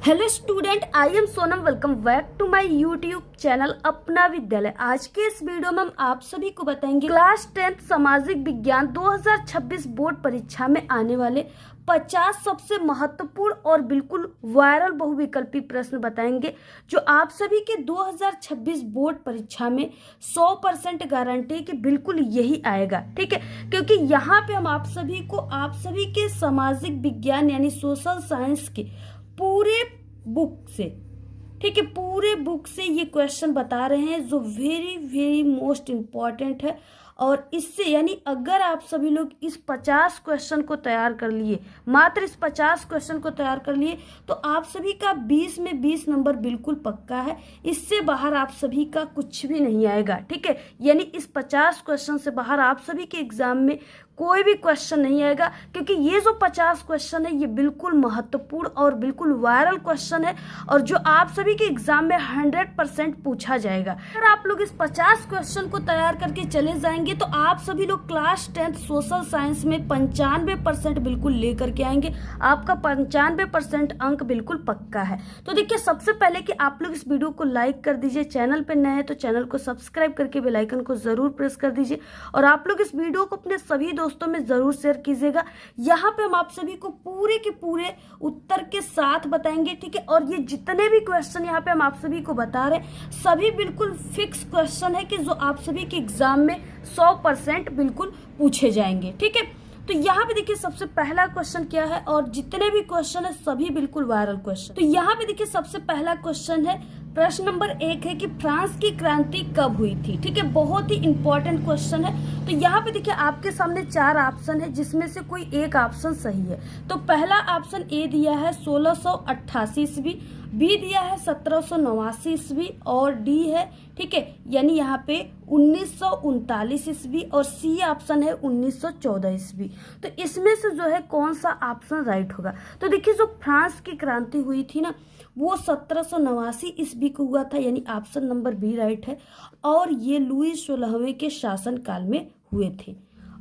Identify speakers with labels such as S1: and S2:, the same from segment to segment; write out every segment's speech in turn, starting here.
S1: Hello student, I am Sonam. Welcome back to my YouTube channel Apna Vidyalaya. आज के इस video में हम आप सभी को बताएंगे क्लास 10 सामाजिक विज्ञान 2026 बोर्ड परीक्षा में आने वाले 50 सबसे महत्वपूर्ण और बिल्कुल वायरल बहुविकल्पी प्रश्न बताएंगे, जो आप सभी के 2026 बोर्ड परीक्षा में 100% गारंटी कि बिल्कुल यही आएगा। ठीक है, क्योंकि यहाँ पे हम आप सभी के सामाजिक विज्ञान यानी सोशल साइंस के पूरे बुक से, ठीक है, पूरे बुक से ये क्वेश्चन बता रहे हैं जो वेरी वेरी मोस्ट इम्पॉर्टेंट है। और इससे यानी अगर आप सभी लोग इस 50 क्वेश्चन को तैयार कर लिए, मात्र इस 50 क्वेश्चन को तैयार कर लिए, तो आप सभी का 20 में 20 नंबर बिल्कुल पक्का है। इससे बाहर आप सभी का कुछ भी नहीं आएगा। ठीक है, यानी इस 50 क्वेश्चन से बाहर आप सभी के एग्जाम में कोई भी क्वेश्चन नहीं आएगा, क्योंकि ये जो 50 क्वेश्चन है ये बिल्कुल महत्वपूर्ण और बिल्कुल वायरल क्वेश्चन है और जो आप सभी के एग्जाम में 100% पूछा जाएगा। अगर आप लोग इस 50 क्वेश्चन को तैयार करके चले जाएंगे तो आप सभी लोग क्लास 10 सोशल साइंस में 95% बिल्कुल लेकर के आएंगे। आपका 95% अंक बिल्कुल पक्का है। तो देखिए, सबसे पहले कि आप लोग इस वीडियो को लाइक कर दीजिए, चैनल पर नए हैं तो चैनल को सब्सक्राइब करके बेल आइकन को जरूर प्रेस कर दीजिए और आप लोग इस वीडियो को अपने सभी दोस्तों में जरूर शेयर कीजिएगा। यहाँ पे हम आप सभी को पूरे के पूरे उत्तर के साथ बताएंगे। ठीक है, और ये जितने भी क्वेश्चन यहाँ पे हम आप सभी को बता रहे हैं सभी बिल्कुल फिक्स क्वेश्चन है कि जो आप सभी के एग्जाम में 100% बिल्कुल पूछे जाएंगे। ठीक है, तो यहाँ पे देखिए सबसे पहला क्वेश्चन क्या है, और जितने भी क्वेश्चन है सभी बिल्कुल वायरल क्वेश्चन। तो यहाँ पे देखिए सबसे पहला क्वेश्चन है, प्रश्न नंबर 1 है कि फ्रांस की क्रांति कब हुई थी। ठीक है, बहुत ही इंपॉर्टेंट क्वेश्चन है। तो यहाँ पे देखिए आपके सामने 4 ऑप्शन है, जिसमें से कोई एक ऑप्शन सही है। तो पहला ऑप्शन ए दिया है 1688 ईस्वी, बी दिया है 1789 ईस्वी और डी है, ठीक है, यानी यहाँ पे 1939 ईस्वी और सी ऑप्शन है 1914 ईस्वी। तो इसमें से जो है कौन सा ऑप्शन राइट होगा। तो देखिए जो फ्रांस की क्रांति हुई थी ना, वो 1789 ईस्वी को हुआ था, यानी ऑप्शन नंबर बी राइट है। और ये लुई 16वें के शासन काल में हुए थे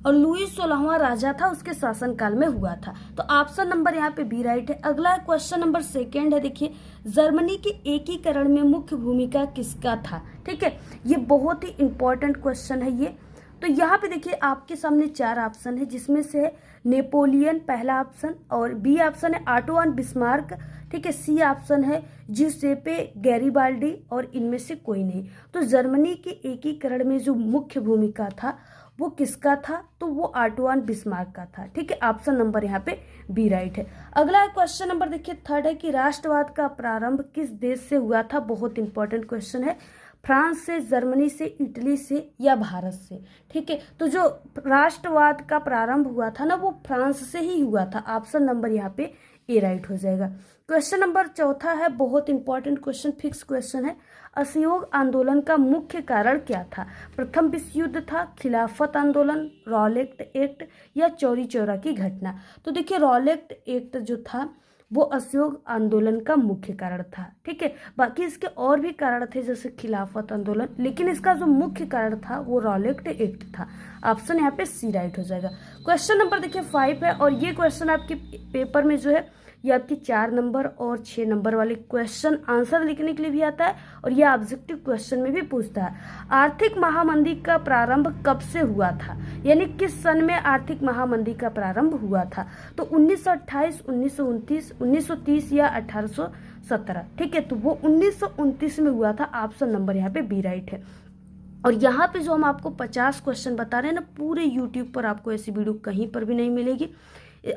S1: और लुई 16वां राजा था, उसके शासन काल में हुआ था। तो ऑप्शन नंबर यहाँ पे बी राइट है। अगला क्वेश्चन नंबर 2 है, देखिए जर्मनी के एकीकरण में मुख्य भूमिका किसका था। ठीक है, ये बहुत ही इंपॉर्टेंट क्वेश्चन है ये। तो यहाँ पे देखिए आपके सामने 4 ऑप्शन है, जिसमें से है नेपोलियन पहला ऑप्शन, और बी ऑप्शन है ऑटोवन बिस्मार्क, ठीक है, सी ऑप्शन है ज्यूसेppe गैरिबाल्डी और इनमें से कोई नहीं। तो जर्मनी के एकीकरण में जो मुख्य भूमिका था वो किसका था, तो वो ऑटोवन बिस्मार्क का था। ठीक है, ऑप्शन नंबर यहाँ पे बी राइट है। अगला क्वेश्चन नंबर देखिए 3 है कि राष्ट्रवाद का प्रारंभ किस देश से हुआ था। बहुत इंपॉर्टेंट क्वेश्चन है। फ्रांस से, जर्मनी से, इटली से या भारत से। ठीक है, तो जो राष्ट्रवाद का प्रारंभ हुआ था ना, वो फ्रांस से ही हुआ था। ऑप्शन नंबर यहाँ पे ए राइट हो जाएगा। क्वेश्चन नंबर 4 है, बहुत इंपॉर्टेंट क्वेश्चन, फिक्स क्वेश्चन है। असहयोग आंदोलन का मुख्य कारण क्या था। प्रथम विश्व युद्ध था, खिलाफत आंदोलन, रॉलेट एक्ट या चौरी चौरा की घटना। तो देखिए रॉलेट एक्ट जो था वो असहयोग आंदोलन का मुख्य कारण था। ठीक है, बाकी इसके और भी कारण थे जैसे खिलाफत आंदोलन, लेकिन इसका जो मुख्य कारण था वो रॉलेट एक्ट था। ऑप्शन यहाँ पे सी राइट हो जाएगा। क्वेश्चन नंबर देखिए 5 है, और ये क्वेश्चन आपके पेपर में जो है ये आपके 4 नंबर और 6 नंबर वाले क्वेश्चन आंसर लिखने के लिए भी आता है और ये ऑब्जेक्टिव क्वेश्चन में भी पूछता है। आर्थिक महामंदी का प्रारंभ कब से हुआ था, यानी किस सन में आर्थिक महामंदी का प्रारंभ हुआ था। तो 1928, 1929, 1930 या 1817। ठीक है, तो वो 1929 में हुआ था। ऑप्शन नंबर यहाँ पे बी राइट है। और यहाँ पे जो हम आपको 50 क्वेश्चन बता रहे हैं ना, पूरे यूट्यूब पर आपको ऐसी वीडियो कहीं पर भी नहीं मिलेगी।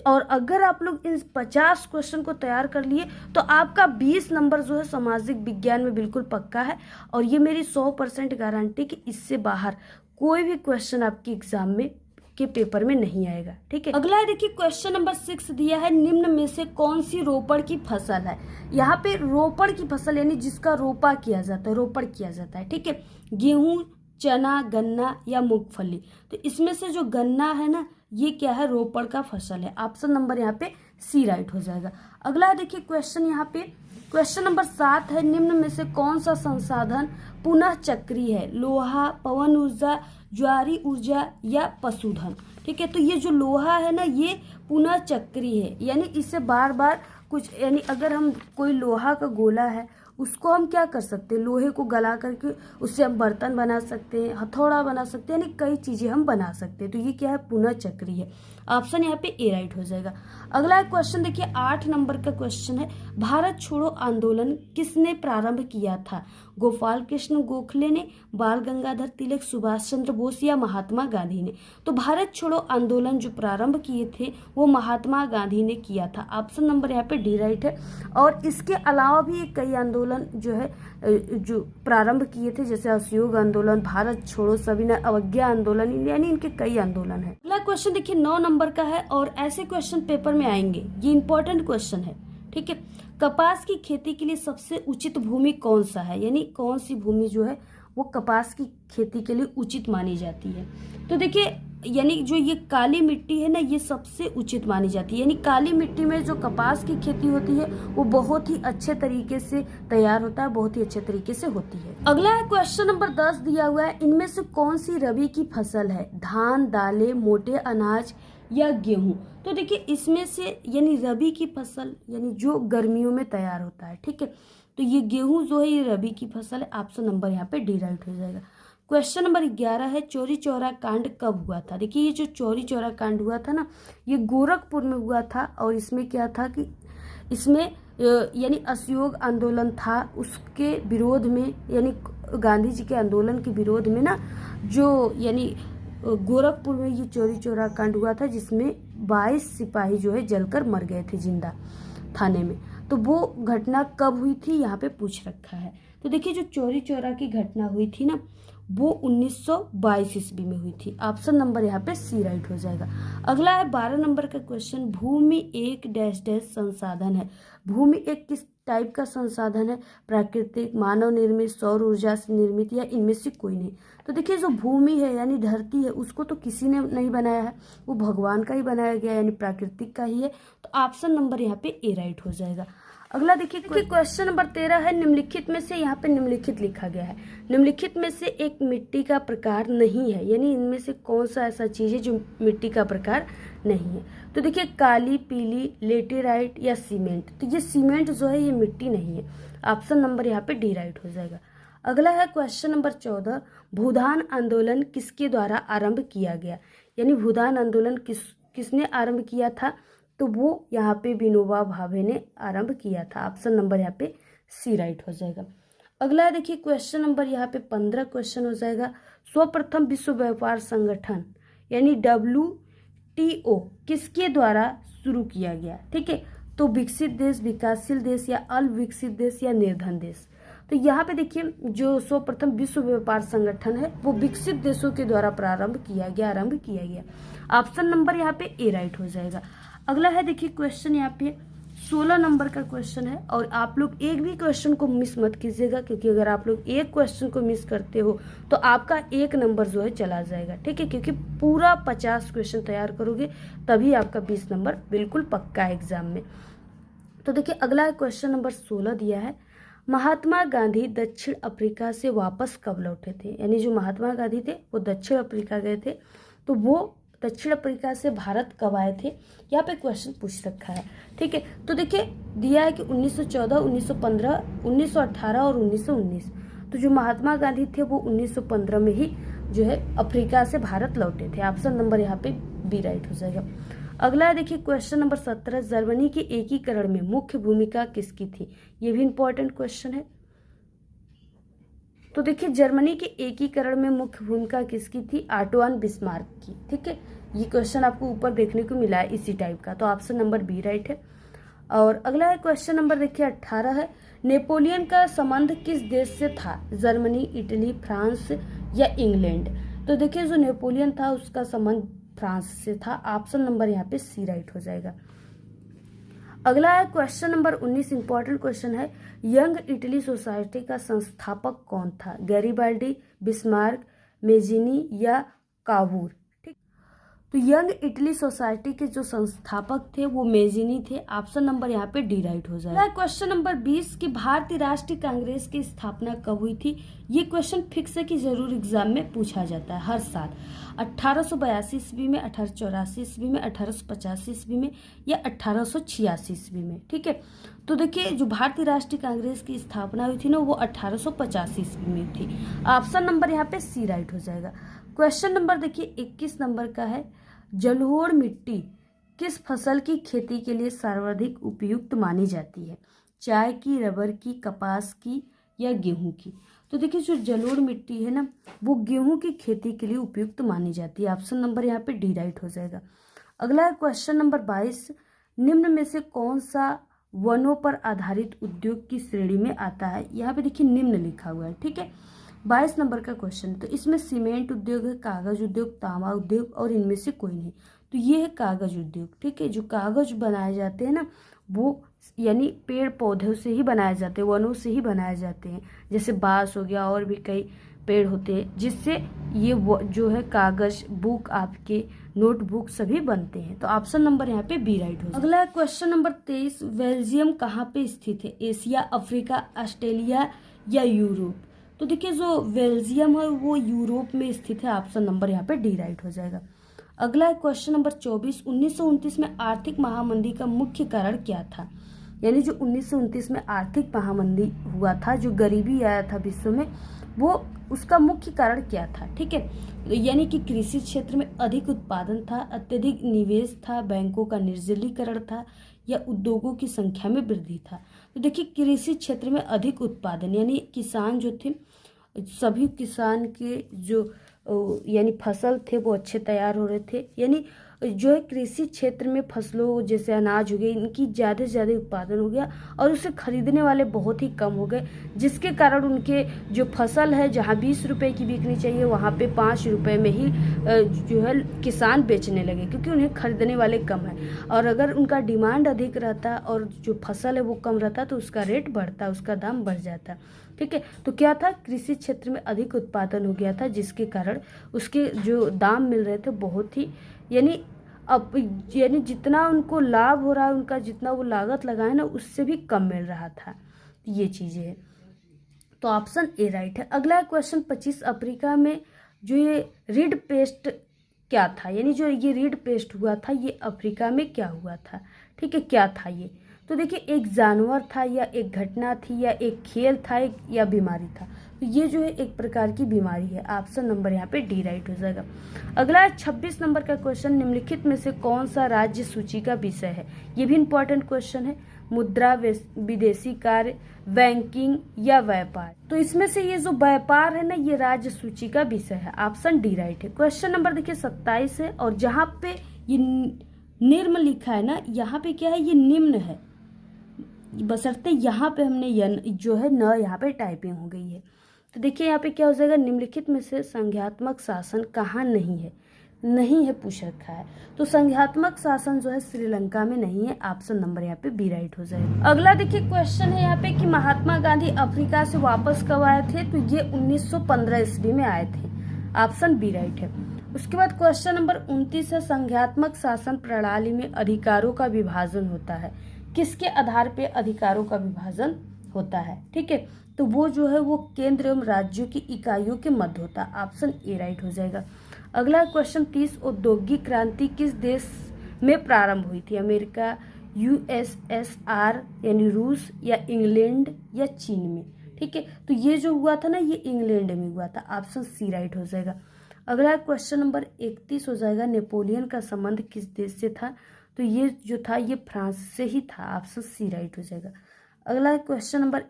S1: और अगर आप लोग इन 50 क्वेश्चन को तैयार कर लिए तो आपका 20 नंबर जो है सामाजिक विज्ञान में बिल्कुल पक्का है। और ये मेरी 100% गारंटी कि इससे बाहर कोई भी क्वेश्चन आपके एग्जाम में के पेपर में नहीं आएगा। ठीक है, अगला है देखिए क्वेश्चन नंबर 6 दिया है, निम्न में से कौन सी रोपड़ की फसल है। यहाँ पे रोपड़ की फसल यानी जिसका रोपा किया जाता है, रोपड़ किया जाता है। ठीक है, गेहूं, चना, गन्ना या मूंगफली। तो इसमें से जो गन्ना है ना, ये क्या है, रोपड़ का फसल है। ऑप्शन नंबर यहाँ पे सी राइट हो जाएगा। अगला है देखिए क्वेश्चन यहाँ पे क्वेश्चन नंबर 7 है, निम्न में से कौन सा संसाधन पुनः चक्रीय है। लोहा, पवन ऊर्जा, ज्वारी ऊर्जा या पशुधन। ठीक है, तो ये जो लोहा है ना, ये पुनः चक्रीय है, यानी इसे बार बार कुछ यानी अगर हम कोई लोहा का गोला है उसको हम क्या कर सकते हैं, लोहे को गला करके उससे हम बर्तन बना सकते हैं, हथौड़ा बना सकते हैं, यानी कई चीज़ें हम बना सकते हैं। तो ये क्या है, पुनः चक्रीय है। ऑप्शन यहाँ पे ए राइट हो जाएगा। अगला क्वेश्चन देखिए 8 नंबर का क्वेश्चन है, भारत छोड़ो आंदोलन किसने प्रारंभ किया था? गोपाल कृष्ण गोखले ने, बाल गंगाधर तिलक, सुभाष चंद्र बोस या महात्मा गांधी ने? तो भारत छोड़ो आंदोलन जो प्रारंभ किए थे वो महात्मा गांधी ने किया था। ऑप्शन नंबर यहाँ पे डी राइट है। और इसके अलावा भी कई आंदोलन जो है जो प्रारंभ किए थे, जैसे असहयोग आंदोलन, भारत छोड़ो, सविनय अवज्ञा आंदोलन, यानी इनके कई आंदोलन है। अगला क्वेश्चन देखिए 9 नंबर का है और ऐसे क्वेश्चन पेपर में आएंगे, ये इंपॉर्टेंट क्वेश्चन है, ठीक है। कपास की खेती के लिए सबसे उचित भूमि कौन सा है, यानी कौन सी भूमि जो है वो कपास की खेती के लिए उचित मानी जाती है? तो देखिए यानी जो ये काली मिट्टी है ना, ये सबसे उचित मानी जाती है। यानी काली मिट्टी में जो कपास की खेती होती है वो बहुत ही अच्छे तरीके से तैयार होता है, बहुत ही अच्छे तरीके से होती है। अगला है क्वेश्चन नंबर 10 दिया हुआ है, इनमें से कौन सी रबी की फसल है? धान, दालें, मोटे अनाज या गेहूं? तो देखिए इसमें से यानी रबी की फसल यानी जो गर्मियों में तैयार होता है, ठीक है। तो ये गेहूं जो है ये रबी की फसल है। ऑप्शन नंबर यहाँ पे डी राइट हो जाएगा। क्वेश्चन नंबर 11 है, चौरी चौरा कांड कब हुआ था? देखिए ये जो चौरी चौरा कांड हुआ था ना, ये गोरखपुर में हुआ था। और इसमें क्या था कि इसमें यानी असहयोग आंदोलन था, उसके विरोध में यानी गांधी जी के आंदोलन के विरोध में ना, जो यानी गोरखपुर में ये चौरी चौरा कांड हुआ था, जिसमें 22 सिपाही जो है जलकर मर गए थे जिंदा थाने में। तो वो घटना कब हुई थी यहाँ पे पूछ रखा है। तो देखिए जो चौरी चौरा की घटना हुई थी ना, वो 1922 ईस्वी में हुई थी। ऑप्शन नंबर यहाँ पे सी राइट हो जाएगा। अगला है 12 नंबर का क्वेश्चन, भूमि एक डैश डैश संसाधन है। भूमि एक किस टाइप का संसाधन है? प्राकृतिक, मानव निर्मित, सौर ऊर्जा से निर्मित या इनमें से कोई नहीं? तो देखिए जो भूमि है यानी धरती है, उसको तो किसी ने नहीं बनाया है, वो भगवान का ही बनाया गया यानी प्राकृतिक का ही है। तो ऑप्शन नंबर यहाँ पे ए राइट हो जाएगा। अगला देखिए क्वेश्चन नंबर 13 है, निम्नलिखित में से, यहाँ पे निम्नलिखित लिखा गया है, निम्नलिखित में से एक मिट्टी का प्रकार नहीं है, यानी इनमें से कौन सा ऐसा चीज है जो मिट्टी का प्रकार नहीं है? तो देखिए काली, पीली, लेटेराइट या सीमेंट? तो ये सीमेंट जो है ये मिट्टी नहीं है। ऑप्शन नंबर यहाँ पे डी राइट हो जाएगा। अगला है क्वेश्चन नंबर 14, भूदान आंदोलन किसके द्वारा आरंभ किया गया? यानी भूदान आंदोलन किसने आरंभ किया था? तो वो यहाँ पे विनोबा भावे ने आरंभ किया था। ऑप्शन नंबर यहाँ पे सी राइट हो जाएगा। अगला देखिए क्वेश्चन नंबर यहाँ पे 15 क्वेश्चन हो जाएगा, सर्वप्रथम विश्व व्यापार संगठन यानी WTO किसके द्वारा शुरू किया गया? ठीक है, तो विकसित देश, विकासशील देश या अल्पविकसित देश या निर्धन देश? तो यहाँ पे देखिए जो सर्वप्रथम विश्व व्यापार संगठन है वो विकसित देशों के द्वारा आरंभ किया गया। ऑप्शन नंबर यहाँ पे ए राइट हो जाएगा। अगला है देखिए क्वेश्चन यहाँ पे 16 नंबर का क्वेश्चन है और आप लोग एक भी क्वेश्चन को मिस मत कीजिएगा, क्योंकि अगर आप लोग एक क्वेश्चन को मिस करते हो तो आपका 1 नंबर जो है चला जाएगा, ठीक है। क्योंकि पूरा 50 क्वेश्चन तैयार करोगे तभी आपका 20 नंबर बिल्कुल पक्का है एग्जाम में। तो देखिए अगला क्वेश्चन नंबर 16 दिया है, महात्मा गांधी दक्षिण अफ्रीका से वापस कब लौटे थे? यानी जो महात्मा गांधी थे वो दक्षिण अफ्रीका गए थे, तो वो दक्षिण अफ्रीका से भारत कब आए थे? यहाँ पे क्वेश्चन पूछ रखा है, ठीक है। तो देखिए दिया है कि 1914, 1915, 1918 और 1919। तो जो महात्मा गांधी थे वो 1915 में ही जो है अफ्रीका से भारत लौटे थे। ऑप्शन नंबर यहाँ पे बी राइट हो जाएगा। अगला है देखिए क्वेश्चन नंबर 17, जर्मनी के एकीकरण में मुख्य भूमिका किसकी थी? ये भी इंपॉर्टेंट क्वेश्चन है। तो देखिए जर्मनी के एकीकरण में मुख्य भूमिका किसकी थी? ऑटो बिस्मार्क की, ठीक है। ये क्वेश्चन आपको ऊपर देखने को मिला है इसी टाइप का, तो ऑप्शन नंबर बी राइट है। और अगला है क्वेश्चन नंबर देखिए 18 है, नेपोलियन का संबंध किस देश से था? जर्मनी, इटली, फ्रांस या इंग्लैंड? तो देखिए जो नेपोलियन था उसका संबंध फ्रांस से था। ऑप्शन नंबर यहाँ पे सी राइट हो जाएगा। अगला है क्वेश्चन नंबर 19, इंपॉर्टेंट क्वेश्चन है, यंग इटली सोसाइटी का संस्थापक कौन था? गैरिबाल्डी, बिस्मार्क, मेजिनी या कावूर? ठीक, तो यंग इटली सोसाइटी के जो संस्थापक थे वो मेजिनी थे। ऑप्शन नंबर यहाँ पे डी राइट हो जाएगा। क्वेश्चन नंबर 20 की भारतीय राष्ट्रीय कांग्रेस की स्थापना कब हुई थी। ये क्वेश्चन फिक्स है कि जरूर एग्जाम में पूछा जाता है हर साल। 1882 ईस्वी में, 1884 ईस्वी में, 1885 ईस्वी में या 1886 ईस्वी में। ठीक है, तो देखिए जो भारतीय राष्ट्रीय कांग्रेस की स्थापना हुई थी ना वो 1885 ईस्वी में थी। ऑप्शन नंबर यहाँ पे सी राइट हो जाएगा। क्वेश्चन नंबर देखिए 21 नंबर का है, जलोढ़ मिट्टी किस फसल की खेती के लिए सर्वाधिक उपयुक्त मानी जाती है। चाय की, रबर की, कपास की या गेहूं की। तो देखिए जो जलोढ़ मिट्टी है ना वो गेहूं की खेती के लिए उपयुक्त मानी जाती है। ऑप्शन नंबर यहाँ पे डी राइट हो जाएगा। अगला है क्वेश्चन नंबर 22, निम्न में से कौन सा वनों पर आधारित उद्योग की श्रेणी में आता है। यहाँ पे देखिए निम्न लिखा हुआ है। ठीक है, 22 नंबर का क्वेश्चन। तो इसमें सीमेंट उद्योग है, कागज उद्योग, तांबा उद्योग और इनमें से कोई नहीं। तो ये है कागज उद्योग। ठीक है, जो कागज बनाए जाते हैं ना वो यानी पेड़ पौधों से ही बनाए जाते हैं, वनों से ही बनाए जाते हैं। जैसे बांस हो गया और भी कई पेड़ होते हैं जिससे ये जो है कागज, बुक, आपके नोटबुक सभी बनते हैं। तो ऑप्शन नंबर यहाँ पे बी राइट हो जाएगा। अगला क्वेश्चन नंबर 23, बेल्जियम कहाँ पे स्थित है। एशिया, अफ्रीका, ऑस्ट्रेलिया या यूरोप। तो देखिए जो बेल्जियम है वो यूरोप में स्थित है। ऑप्शन नंबर यहाँ पे डी राइट हो जाएगा। अगला है क्वेश्चन नंबर 24, 1929 में आर्थिक महामंदी का मुख्य कारण क्या था। यानी जो 1929 में आर्थिक महामंदी हुआ था, जो गरीबी आया था विश्व में, वो उसका मुख्य कारण क्या था। ठीक है, यानी कि कृषि क्षेत्र में अधिक उत्पादन था, अत्यधिक निवेश था, बैंकों का निर्जलीकरण था या उद्योगों की संख्या में वृद्धि था। तो देखिए कृषि क्षेत्र में अधिक उत्पादन यानी किसान जो थे, सभी किसान के जो यानी फसल थे वो अच्छे तैयार हो रहे थे। यानी जो है कृषि क्षेत्र में फसलों जैसे अनाज हो गए इनकी ज़्यादा से ज़्यादा उत्पादन हो गया और उसे खरीदने वाले बहुत ही कम हो गए, जिसके कारण उनके जो फसल है जहाँ 20 रुपए की बिकनी चाहिए वहाँ पे 5 रुपए में ही जो है किसान बेचने लगे, क्योंकि उन्हें खरीदने वाले कम है। और अगर उनका डिमांड अधिक रहता और जो फसल है वो कम रहता तो उसका रेट बढ़ता, उसका दाम बढ़ जाता। ठीक है, तो क्या था, कृषि क्षेत्र में अधिक उत्पादन हो गया था जिसके कारण उसके जो दाम मिल रहे थे बहुत ही यानी जितना उनको लाभ हो रहा है, उनका जितना वो लागत लगाए ना उससे भी कम मिल रहा था। ये चीज़ें है, तो ऑप्शन ए राइट है। अगला क्वेश्चन 25, अफ्रीका में जो ये रीड पेस्ट क्या था। यानी जो ये रीड पेस्ट हुआ था ये अफ्रीका में क्या हुआ था। ठीक है, क्या था ये। तो देखिए एक जानवर था या एक घटना थी या एक खेल था या बीमारी था। तो ये जो है एक प्रकार की बीमारी है। ऑप्शन नंबर यहाँ पे डी राइट हो जाएगा। अगला 26 नंबर का क्वेश्चन, निम्नलिखित में से कौन सा राज्य सूची का विषय है। ये भी इंपॉर्टेंट क्वेश्चन है। मुद्रा, विदेशी कार्य, बैंकिंग या व्यापार। तो इसमें से ये जो व्यापार है ना ये राज्य सूची का विषय है। ऑप्शन डी राइट है। क्वेश्चन नंबर देखिए 27 है और जहाँ पे ये निम्न लिखा है ना यहाँ पे क्या है, ये निम्न है, बशर्ते यहाँ पे हमने जो है न यहाँ पे टाइपिंग हो गई है। तो देखिए यहाँ पे क्या हो जाएगा, निम्नलिखित में से संघात्मक शासन कहाँ नहीं है। नहीं है पूछ रखा है, तो संघात्मक शासन जो है श्रीलंका में नहीं है। ऑप्शन नंबर यहाँ पे बी राइट हो जाएगा। अगला देखिए क्वेश्चन है यहाँ पे कि महात्मा गांधी अफ्रीका से वापस कब आए थे। तो ये 1915 ईस्वी में आए थे। ऑप्शन बी राइट है। उसके बाद क्वेश्चन नंबर 29 है, संघात्मक शासन प्रणाली में अधिकारों का विभाजन होता है। किसके आधार पे अधिकारों का विभाजन होता है। ठीक है, तो वो जो है वो केंद्र एवं राज्यों की इकाइयों के मध्य होता है। ऑप्शन ए राइट हो जाएगा। अगला क्वेश्चन 30, औद्योगिक क्रांति किस देश में प्रारंभ हुई थी। अमेरिका, यूएसएसआर यानी रूस या इंग्लैंड या चीन में। ठीक है, तो ये जो हुआ था ना ये इंग्लैंड में हुआ था। ऑप्शन सी राइट हो जाएगा। अगला क्वेश्चन नंबर 31 हो जाएगा, नेपोलियन का संबंध किस देश से था। तो ये जो था ये फ्रांस से ही था। ऑप्शन सी राइट हो जाएगा। अगला क्वेश्चन नंबर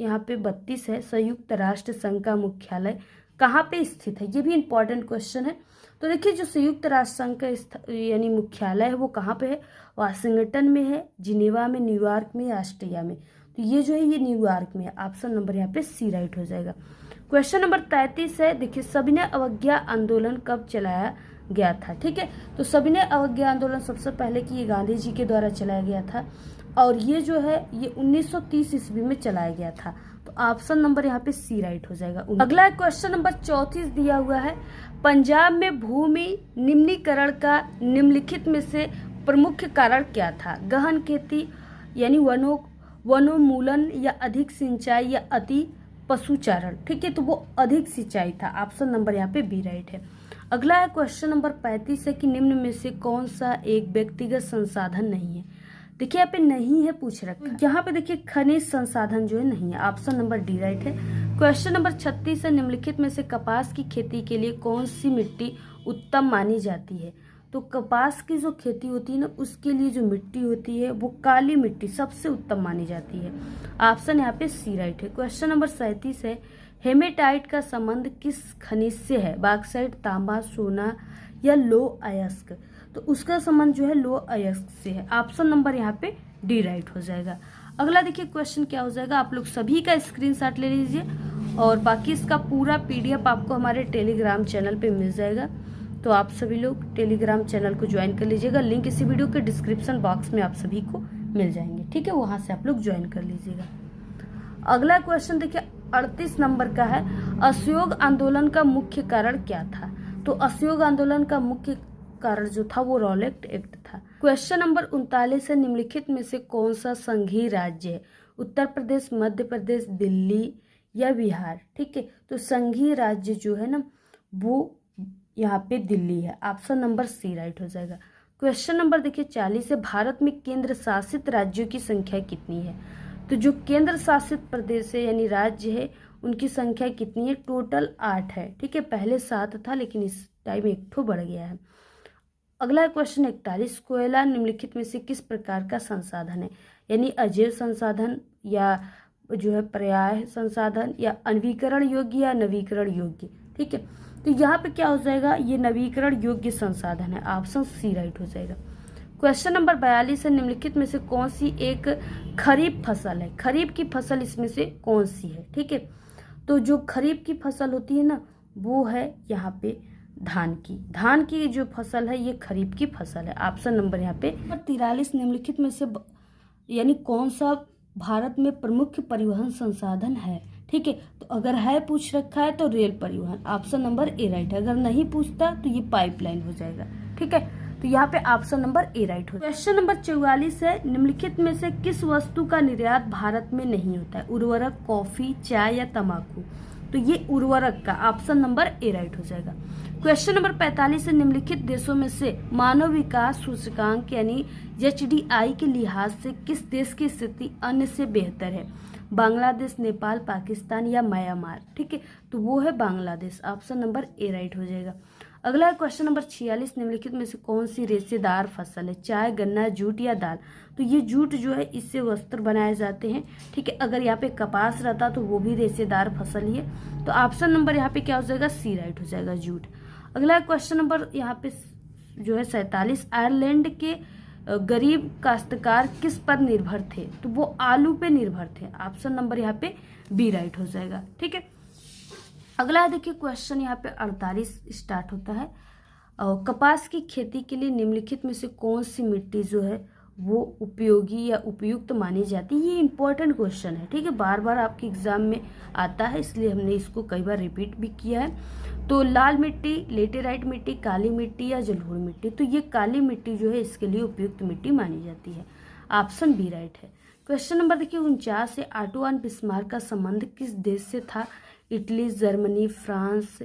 S1: यहाँ पे 32 है, संयुक्त राष्ट्र संघ का मुख्यालय कहाँ पे स्थित है। ये भी इंपॉर्टेंट क्वेश्चन है। तो देखिए जो संयुक्त राष्ट्र संघ का यानी मुख्यालय है वो कहाँ पे है, वाशिंगटन में है, जिनेवा में, न्यूयॉर्क में, ऑस्ट्रिया में। तो ये जो है ये न्यूयॉर्क में है। ऑप्शन नंबर यहाँ पे सी राइट हो जाएगा। क्वेश्चन नंबर 33 है, देखिए सविनय अवज्ञा आंदोलन कब चलाया गया था। ठीक है, तो सविनय अवज्ञा आंदोलन सबसे पहले कि ये गांधी जी के द्वारा चलाया गया था और ये जो है ये 1930 ईस्वी में चलाया गया था। तो ऑप्शन नंबर यहाँ पे सी राइट हो जाएगा। अगला क्वेश्चन नंबर 34 दिया हुआ है, पंजाब में भूमि निम्नीकरण का निम्नलिखित में से प्रमुख कारण क्या था? गहन खेती यानी वनोन्मूलन या अधिक सिंचाई या अति पशुचारण। ठीक है, तो वो अधिक सिंचाई था। ऑप्शन नंबर यहाँ पे बी राइट है। अगला है क्वेश्चन नंबर 35 है कि निम्न में से कौन सा एक व्यक्तिगत संसाधन नहीं है? देखिए यहाँ पे नहीं है पूछ रखा, यहाँ पे देखिए खनिज संसाधन जो है नहीं है। ऑप्शन नंबर डी राइट है। क्वेश्चन नंबर 36 है, निम्नलिखित में से कपास की खेती के लिए कौन सी मिट्टी उत्तम मानी जाती है? तो कपास की जो खेती होती है ना, उसके लिए जो मिट्टी होती है वो काली मिट्टी सबसे उत्तम मानी जाती है। ऑप्शन यहाँ पे सी राइट है। क्वेश्चन नंबर 37 है, हेमेटाइट का संबंध किस खनिज से है? बॉक्साइट, तांबा, सोना या लो अयस्क? तो उसका संबंध जो है लो अयस्क से है। ऑप्शन नंबर यहाँ पे डी राइट हो जाएगा। अगला देखिए क्वेश्चन क्या हो जाएगा, आप लोग सभी का स्क्रीनशॉट ले लीजिए और बाकी इसका पूरा पीडीएफ आपको हमारे टेलीग्राम चैनल पे मिल जाएगा। तो आप सभी लोग टेलीग्राम चैनल को ज्वाइन कर लीजिएगा। लिंक इसी वीडियो के डिस्क्रिप्शन बॉक्स में आप सभी को मिल जाएंगे। ठीक है, वहां से आप लोग ज्वाइन कर लीजिएगा। अगला क्वेश्चन देखिए 38 नंबर का है, असहयोग आंदोलन का मुख्य कारण क्या था? तो असहयोग आंदोलन का मुख्य कारण जो था वो रॉलेट एक्ट था। क्वेश्चन नंबर 39 है, निम्नलिखित में से कौन सा संघीय राज्य है? उत्तर प्रदेश, मध्य प्रदेश, दिल्ली या बिहार? ठीक है, तो संघीय राज्य जो है ना वो यहाँ पे दिल्ली है। ऑप्शन नंबर सी राइट हो जाएगा। क्वेश्चन नंबर देखिए 40 है, भारत में केंद्र शासित राज्यों की संख्या कितनी है? तो जो केंद्र शासित प्रदेश है यानी राज्य है उनकी संख्या कितनी है? टोटल 8 है। ठीक है, पहले 7 था लेकिन इस टाइम एक ठो बढ़ गया है। अगला क्वेश्चन 41, कोयला निम्नलिखित में से किस प्रकार का संसाधन है? यानी अजैव संसाधन या जो है पर्याय संसाधन या अनवीकरण योग्य या नवीकरण योग्य? ठीक है, तो यहाँ पे क्या हो जाएगा, ये नवीकरण योग्य संसाधन है। ऑप्शन सी राइट हो जाएगा। क्वेश्चन नंबर 42 है, निम्नलिखित में से कौन सी एक खरीफ फसल है? खरीफ की फसल इसमें से कौन सी है? ठीक है, तो जो खरीफ की फसल होती है ना वो है यहाँ पे धान की जो फसल है ये खरीफ की फसल है। ऑप्शन नंबर यहाँ पे 43, निम्नलिखित में से यानी कौन सा भारत में प्रमुख परिवहन संसाधन है? ठीक है, तो अगर है पूछ रखा है तो रेल परिवहन। ऑप्शन नंबर ए राइट है। अगर नहीं पूछता तो ये पाइपलाइन हो जाएगा। ठीक है, तो यहाँ पे ऑप्शन नंबर ए राइट हो। क्वेश्चन नंबर 44 है, निम्नलिखित में से किस वस्तु का निर्यात भारत में नहीं होता है? उर्वरक, कॉफी, चाय या तंबाकू? तो ये उर्वरक का। ऑप्शन नंबर ए राइट हो जाएगा। क्वेश्चन नंबर 45 है, निम्नलिखित देशों में से मानव विकास सूचकांक यानी HDI के लिहाज से किस देश की स्थिति अन्य से बेहतर है? बांग्लादेश, नेपाल, पाकिस्तान या म्यांमार? ठीक है, तो वो है Bangladesh. Option number A right हो जाएगा। अगला क्वेश्चन नंबर 46, निम्नलिखित में से कौन सी रेशेदार फसल है? चाय, गन्ना, जूट या दाल? तो ये जूट जो है इससे वस्त्र बनाए जाते हैं। ठीक है, अगर यहाँ पे कपास रहता तो वो भी रेशेदार फसल ही है। तो ऑप्शन नंबर यहाँ पे क्या हो जाएगा, सी राइट हो जाएगा, जूट। अगला क्वेश्चन नंबर यहाँ पे जो है 47, आयरलैंड के गरीब काश्तकार किस पर निर्भर थे? तो वो आलू पे निर्भर थे। ऑप्शन नंबर यहाँ पे बी राइट हो जाएगा। ठीक है, अगला देखिए क्वेश्चन यहाँ पे 48 स्टार्ट होता है, कपास की खेती के लिए निम्नलिखित में से कौन सी मिट्टी जो है वो उपयोगी या उपयुक्त मानी जाती है? ये इंपॉर्टेंट क्वेश्चन है। ठीक है, बार बार आपके एग्जाम में आता है इसलिए हमने इसको कई बार रिपीट भी किया है। तो लाल मिट्टी, लेटेराइट मिट्टी, काली मिट्टी या जलोढ़ मिट्टी? तो ये काली मिट्टी जो है इसके लिए उपयुक्त मिट्टी मानी जाती है। ऑप्शन बी राइट है। क्वेश्चन नंबर देखिए 49 है, ऑटो एंड बिस्मार्क का संबंध किस देश से था? इटली, जर्मनी, फ्रांस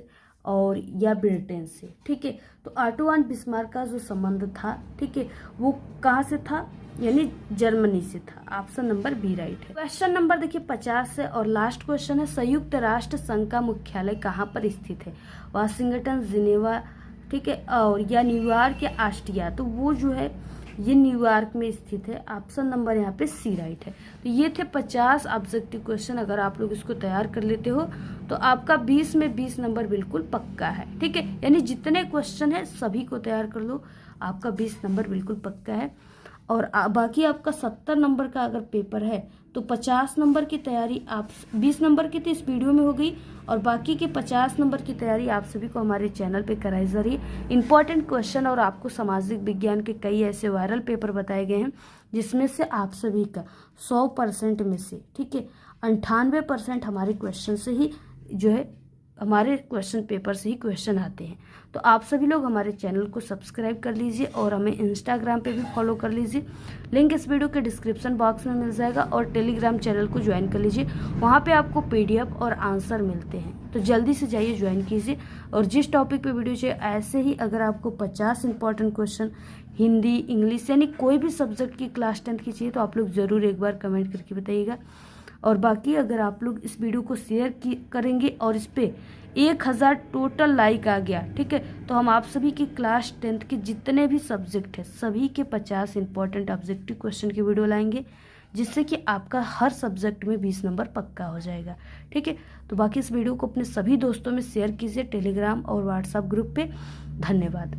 S1: और या ब्रिटेन से? ठीक है, तो ऑटो एंड बिस्मार्क का जो संबंध था, ठीक है, वो कहाँ से था? यानी जर्मनी से था। ऑप्शन नंबर बी राइट है। क्वेश्चन नंबर देखिए 50 है और लास्ट क्वेश्चन है, संयुक्त राष्ट्र संघ का मुख्यालय कहाँ पर स्थित है? वाशिंगटन, जिनेवा, ठीक है, और या न्यूयॉर्क या ऑस्ट्रिया? तो वो जो है ये न्यूयॉर्क में स्थित है। ऑप्शन नंबर यहाँ पे सी राइट है। तो ये थे 50 ऑब्जेक्टिव क्वेश्चन। अगर आप लोग इसको तैयार कर लेते हो तो आपका 20 में 20 नंबर बिल्कुल पक्का है। ठीक है, यानी जितने क्वेश्चन है सभी को तैयार कर लो, आपका 20 नंबर बिल्कुल पक्का है। और बाकी आपका 70 नंबर का अगर पेपर है तो 50 नंबर की तैयारी आप 20 नंबर की तो इस वीडियो में हो गई और बाकी के 50 नंबर की तैयारी आप सभी को हमारे चैनल पे कराई जा रही है। इंपॉर्टेंट क्वेश्चन और आपको सामाजिक विज्ञान के कई ऐसे वायरल पेपर बताए गए हैं जिसमें से आप सभी का 100% में से, ठीक है, 98% हमारे क्वेश्चन से ही जो है हमारे क्वेश्चन पेपर से ही क्वेश्चन आते हैं। तो आप सभी लोग हमारे चैनल को सब्सक्राइब कर लीजिए और हमें इंस्टाग्राम पे भी फॉलो कर लीजिए। लिंक इस वीडियो के डिस्क्रिप्शन बॉक्स में मिल जाएगा और टेलीग्राम चैनल को ज्वाइन कर लीजिए, वहाँ पे आपको PDF और आंसर मिलते हैं। तो जल्दी से जाइए ज्वाइन कीजिए और जिस टॉपिक पे वीडियो चाहिए ऐसे ही अगर आपको 50 इंपॉर्टेंट क्वेश्चन हिंदी, इंग्लिश यानी कोई भी सब्जेक्ट की क्लास 10 की चाहिए तो आप लोग ज़रूर एक बार कमेंट करके बताइएगा। और बाकी अगर आप लोग इस वीडियो को शेयर करेंगे और इस पे 1000 टोटल लाइक आ गया, ठीक है, तो हम आप सभी की क्लास 10th के जितने भी सब्जेक्ट है सभी के 50 इंपॉर्टेंट ऑब्जेक्टिव क्वेश्चन की वीडियो लाएंगे जिससे कि आपका हर सब्जेक्ट में 20 नंबर पक्का हो जाएगा, ठीक है। तो बाकी इस वीडियो को अपने सभी दोस्तों में शेयर कीजिए टेलीग्राम और व्हाट्सएप ग्रुप पे। धन्यवाद।